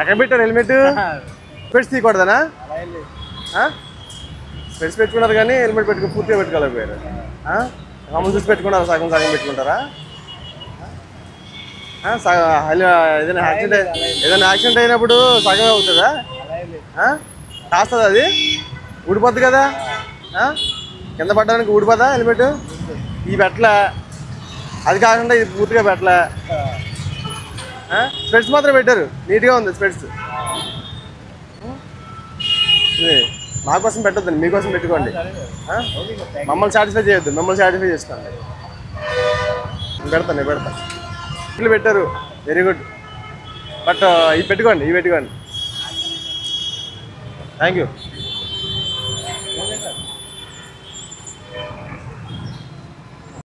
ఎక్కడ పెట్టారు హెల్మెట్? స్పెట్స్ తీయకూడదనా? స్పెట్స్ పెట్టుకున్నారు కానీ హెల్మెట్ పెట్టుకుని పూర్తిగా పెట్టుకోలేకపోయారు. ముందు చూసి పెట్టుకున్నారు, సగం సగం పెట్టుకుంటారా? ఏదైనా యాక్సిడెంట్ అయినప్పుడు సగమే అవుతుందా? కాస్తుంది అది? ఊడిపోద్ది కదా? కింద పడ్డానికి ఊడిపోదా హెల్మెట్? ఈ పెట్టలే, అది కాకుండా ఇది పూర్తిగా పెట్టలే. స్పెట్స్ మాత్రం పెట్టారు, నీట్గా ఉంది స్పెట్స్. మా కోసం పెట్టొద్దండి, మీకోసం పెట్టుకోండి. మమ్మల్ని సాటిస్ఫై చేయొద్దు, మమ్మల్ని సాటిస్ఫై చేసుకోండి. పెడతాను ఇల్లు పెట్టారు, వెరీ గుడ్. బట్ ఇవి పెట్టుకోండి, థ్యాంక్ యూ.